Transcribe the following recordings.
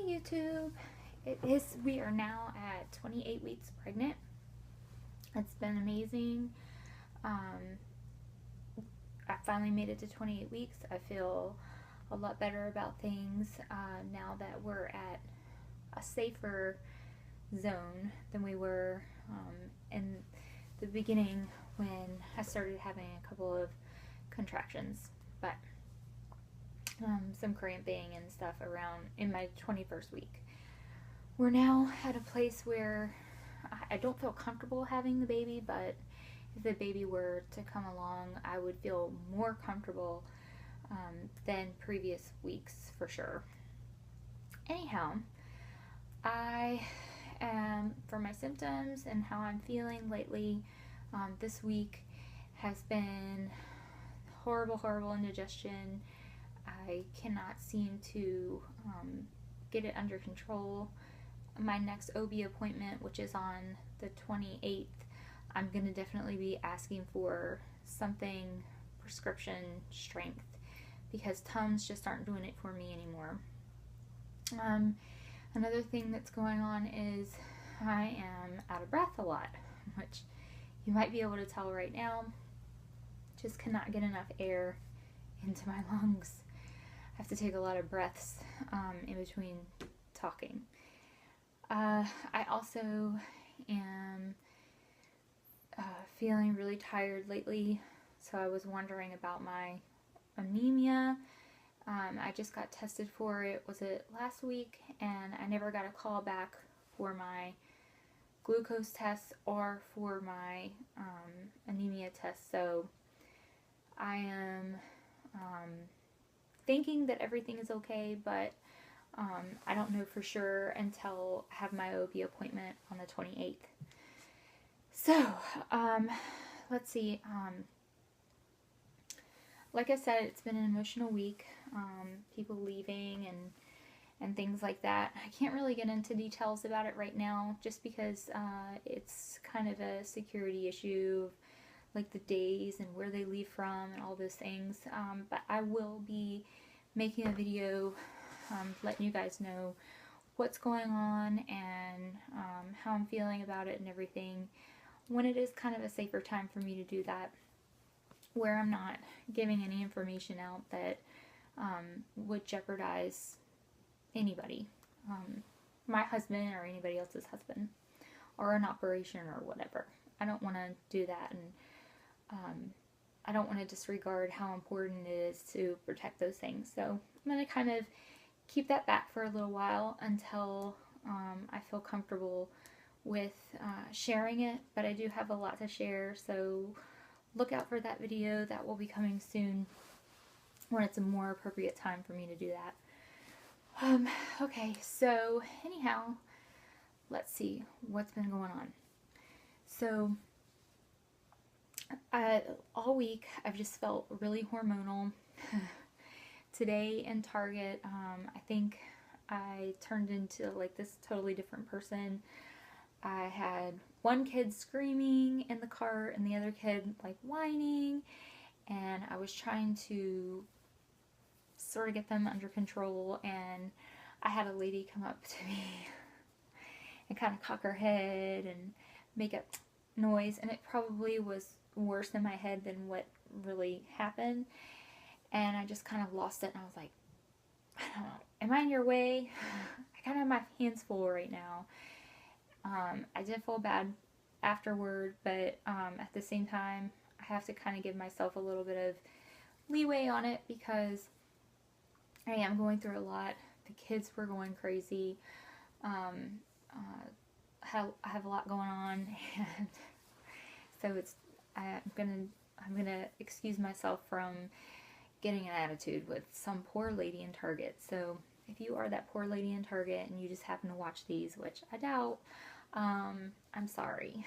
YouTube. We are now at 28 weeks pregnant. It's been amazing. I finally made it to 28 weeks. I feel a lot better about things now that we're at a safer zone than we were in the beginning when I started having a couple of contractions, but some cramping and stuff around in my 21st week. We're now at a place where I don't feel comfortable having the baby, but if the baby were to come along, I would feel more comfortable than previous weeks for sure. Anyhow, for my symptoms and how I'm feeling lately, this week has been horrible indigestion. I cannot seem to get it under control. My next OB appointment, which is on the 28th, I'm going to definitely be asking for something prescription strength because Tums just aren't doing it for me anymore. Another thing that's going on is I am out of breath a lot, which you might be able to tell right now. Just cannot get enough air into my lungs. I have to take a lot of breaths in between talking. I also am feeling really tired lately, so I was wondering about my anemia. I just got tested for it, was it last week, and I never got a call back for my glucose test or for my anemia test, so I am thinking that everything is okay, but I don't know for sure until I have my OB appointment on the 28th. So, let's see. Like I said, it's been an emotional week. People leaving and things like that. I can't really get into details about it right now just because it's kind of a security issue, like the days and where they leave from and all those things. But I will be making a video letting you guys know what's going on and how I'm feeling about it and everything when it is kind of a safer time for me to do that, where I'm not giving any information out that would jeopardize anybody, my husband or anybody else's husband, or an operation or whatever. I don't want to do that, and I don't want to disregard how important it is to protect those things. So I'm going to kind of keep that back for a little while until I feel comfortable with sharing it, but I do have a lot to share, so look out for that video. That will be coming soon when it's a more appropriate time for me to do that. Okay, so anyhow, let's see what's been going on. So all week I've just felt really hormonal. Today in Target, I think I turned into like this totally different person. I had one kid screaming in the cart and the other kid like whining, and I was trying to sort of get them under control, and I had a lady come up to me and kind of cock her head and make a noise, and it probably was worse in my head than what really happened, and I just kind of lost it, and I was like, I don't know, am I in your way? I kind of have my hands full right now. I did feel bad afterward, but at the same time, I have to kind of give myself a little bit of leeway on it because I am going through a lot. The kids were going crazy. I have a lot going on, and so I'm gonna excuse myself from getting an attitude with some poor lady in Target. So if you are that poor lady in Target and you just happen to watch these, which I doubt, I'm sorry.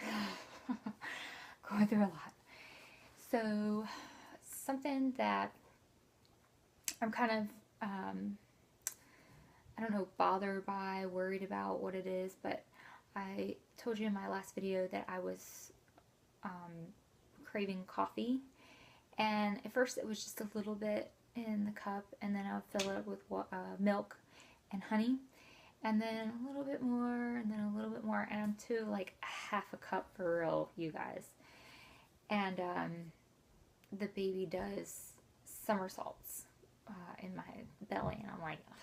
Going through a lot. So something that I'm kind of, I don't know, bothered by, worried about what it is, but I told you in my last video that I was craving coffee, and at first it was just a little bit in the cup, and then I would fill it up with milk and honey, and then a little bit more, and then a little bit more, and I'm to like half a cup for real, you guys. And the baby does somersaults in my belly, and I'm like, ugh,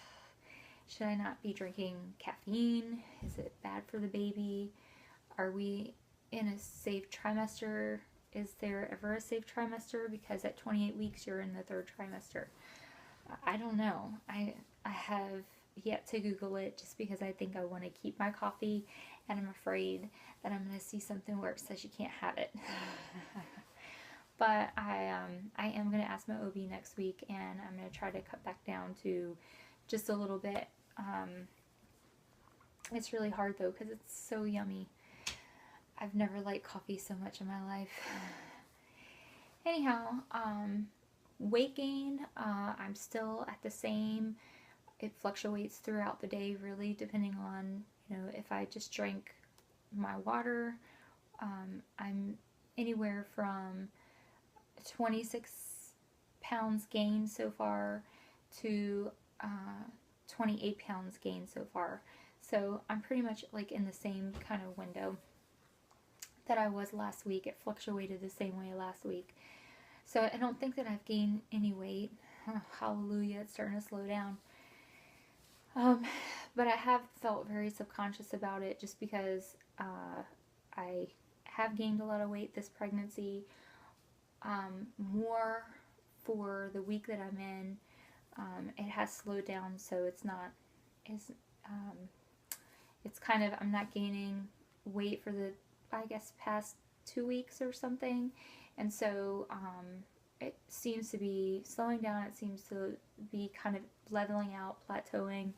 should I not be drinking caffeine? Is it bad for the baby? Are we in a safe trimester? Is there ever a safe trimester? Because at 28 weeks, you're in the third trimester. I don't know. I have yet to Google it just because I think I want to keep my coffee, and I'm afraid that I'm going to see something where it says you can't have it. But I am going to ask my OB next week, and I'm going to try to cut back down to just a little bit. It's really hard though because it's so yummy. I've never liked coffee so much in my life. Anyhow, weight gain, I'm still at the same. It fluctuates throughout the day, really, depending on, if I just drink my water. I'm anywhere from 26 pounds gained so far to 28 pounds gained so far. So I'm pretty much like in the same kind of window that I was last week. It fluctuated the same way last week. So I don't think that I've gained any weight. Oh, hallelujah, it's starting to slow down. But I have felt very subconscious about it just because I have gained a lot of weight this pregnancy. More for the week that I'm in. It has slowed down, so it's not as, it's kind of, I'm not gaining weight for the, I guess, past 2 weeks or something. And so it seems to be slowing down. It seems to be kind of leveling out, plateauing.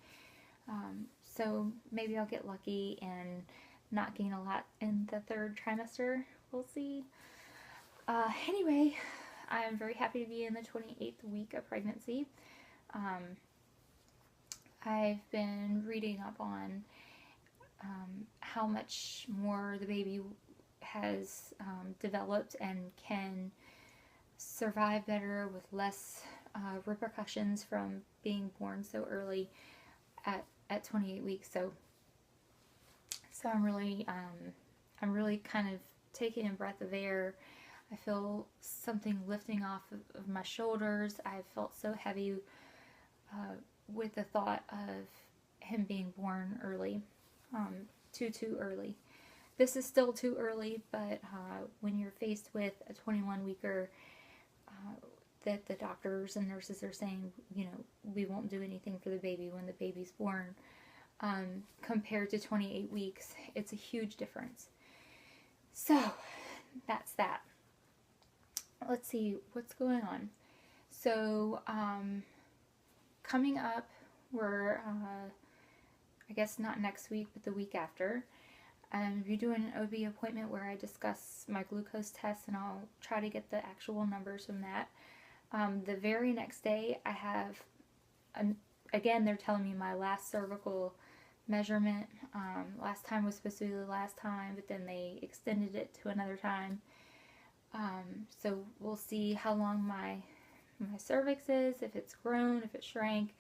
So maybe I'll get lucky and not gain a lot in the third trimester. We'll see. Anyway, I am very happy to be in the 28th week of pregnancy. I've been reading up on how much more the baby has developed and can survive better with less repercussions from being born so early at 28 weeks. So I'm really kind of taking a breath of air. I feel something lifting off of my shoulders. I felt so heavy with the thought of him being born early, too early. This is still too early, but when you're faced with a 21-weeker that the doctors and nurses are saying, we won't do anything for the baby when the baby's born, compared to 28 weeks, it's a huge difference. So that's that. Let's see what's going on. So coming up, we're I guess not next week, but the week after, you're doing an OB appointment where I discuss my glucose test, and I'll try to get the actual numbers from that. The very next day, I have again, they're telling me my last cervical measurement. Last time was supposed to be the last time, but then they extended it to another time. So we'll see how long my cervix is, if it's grown, if it shrank.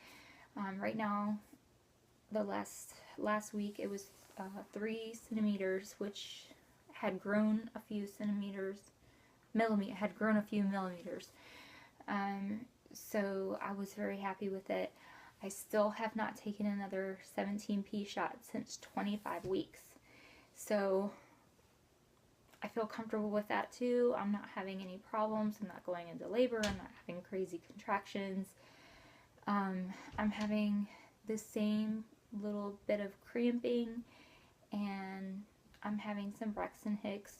Right now, the last week it was 3 centimeters, which had grown a few millimeters. So I was very happy with it. I still have not taken another 17p shot since 25 weeks. So I feel comfortable with that too. I'm not having any problems. I'm not going into labor. I'm not having crazy contractions. I'm having the same little bit of cramping, and I'm having some Braxton Hicks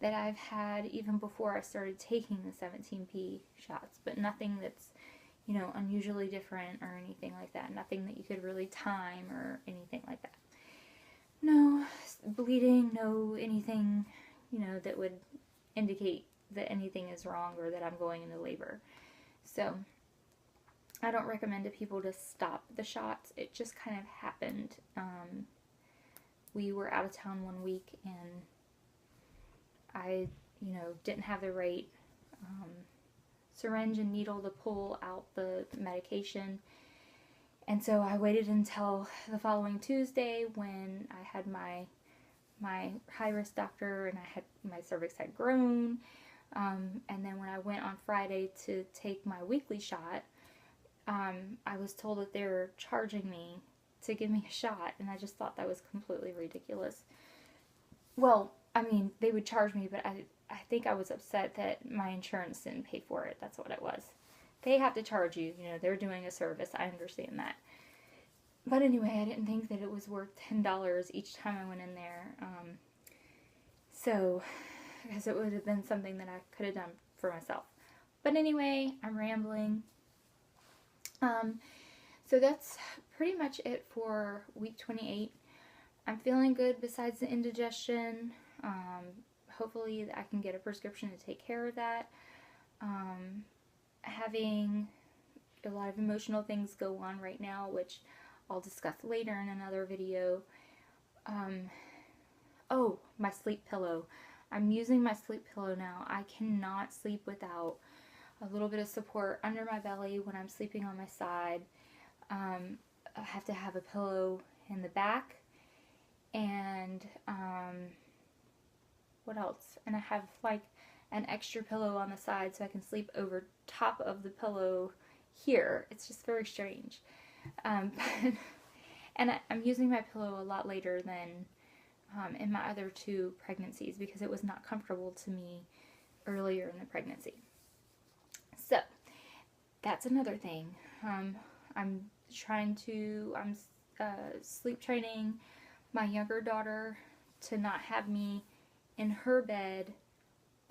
that I've had even before I started taking the 17p shots, but nothing that's, unusually different or anything like that. Nothing that you could really time or anything like that. No bleeding, no anything, that would indicate that anything is wrong or that I'm going into labor. So I don't recommend to people to stop the shots. It just kind of happened. We were out of town one week, and I, didn't have the right syringe and needle to pull out the medication, And so I waited until the following Tuesday when I had my high-risk doctor, and my cervix had grown. And then when I went on Friday to take my weekly shot, I was told that they were charging me to give me a shot, and I just thought that was completely ridiculous. Well, I mean, they would charge me, but I think I was upset that my insurance didn't pay for it. That's what it was. They have to charge you, you know, they're doing a service. I understand that. But anyway, I didn't think that it was worth $10 each time I went in there. So, because it would have been something that I could have done for myself. But anyway, I'm rambling. So that's pretty much it for week 28. I'm feeling good besides the indigestion. Hopefully I can get a prescription to take care of that. Having a lot of emotional things go on right now, which I'll discuss later in another video. Oh, my sleep pillow. I'm using my sleep pillow now. I cannot sleep without a little bit of support under my belly when I'm sleeping on my side. I have to have a pillow in the back, and what else? And I have like an extra pillow on the side so I can sleep over top of the pillow here. It's just very strange. And I'm using my pillow a lot later than in my other 2 pregnancies because it was not comfortable to me earlier in the pregnancy. So that's another thing. I'm sleep training my younger daughter to not have me in her bed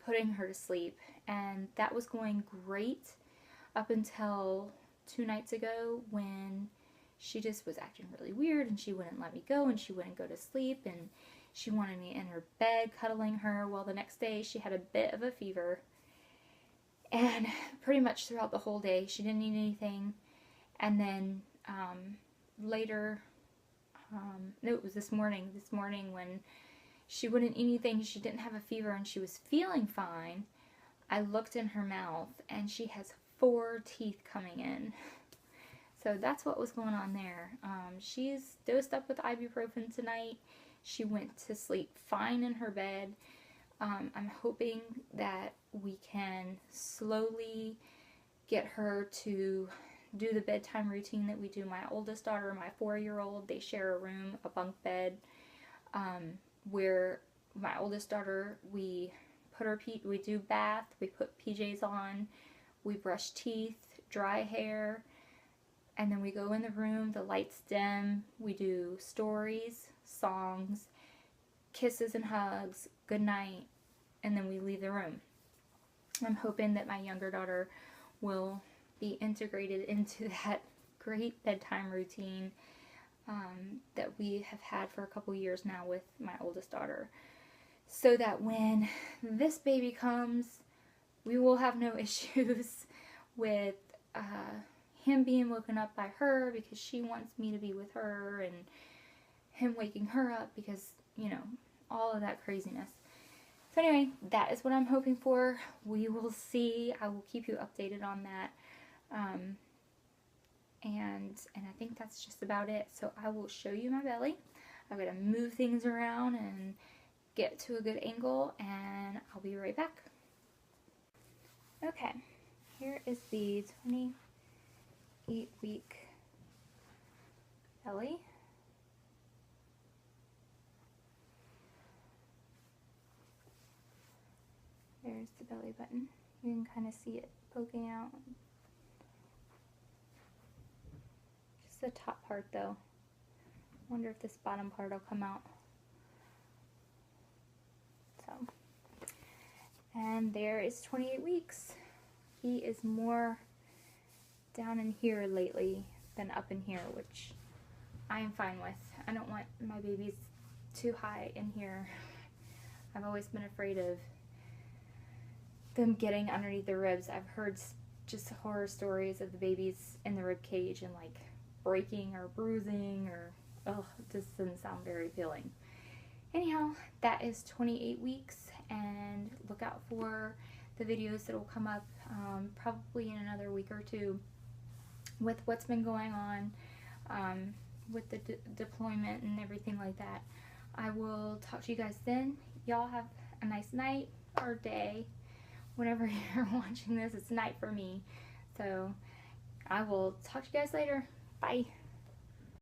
putting her to sleep, and that was going great up until 2 nights ago when she just was acting really weird and she wouldn't let me go and she wouldn't go to sleep and she wanted me in her bed cuddling her. Well, the next day she had a bit of a fever, and pretty much throughout the whole day she didn't eat anything. And then later, no, it was this morning when she wouldn't eat anything, she didn't have a fever, and she was feeling fine. I looked in her mouth, and she has 4 teeth coming in. So that's what was going on there. She's dosed up with ibuprofen tonight. She went to sleep fine in her bed. I'm hoping that we can slowly get her to do the bedtime routine that we do. My oldest daughter, my 4-year-old, they share a room, a bunk bed, where my oldest daughter, we do bath, we put PJs on, we brush teeth, dry hair, and then we go in the room, the lights dim, we do stories, songs, kisses and hugs, good night, and then we leave the room. I'm hoping that my younger daughter will be integrated into that great bedtime routine that we have had for a couple years now with my oldest daughter, so that when this baby comes, we will have no issues with him being woken up by her because she wants me to be with her, and him waking her up because, you know, all of that craziness. So anyway, that is what I'm hoping for. We will see. I will keep you updated on that. And I think that's just about it. So I will show you my belly. I'm going to move things around and get to a good angle, and I'll be right back. Okay, here is the 28-week belly. There's the belly button. You can kind of see it poking out. Just the top part though. Wonder if this bottom part will come out. So, and there is 28 weeks. He is more down in here lately than up in here, which I am fine with. I don't want my babies too high in here. I've always been afraid of them getting underneath the ribs. I've heard just horror stories of the babies in the rib cage and like breaking or bruising, or it just doesn't sound very appealing. Anyhow, that is 28 weeks, and look out for the videos that will come up probably in another week or two with what's been going on. with the deployment and everything like that. I will talk to you guys then. Y'all have a nice night or day. Whenever you're watching this, it's night for me. So I will talk to you guys later. Bye.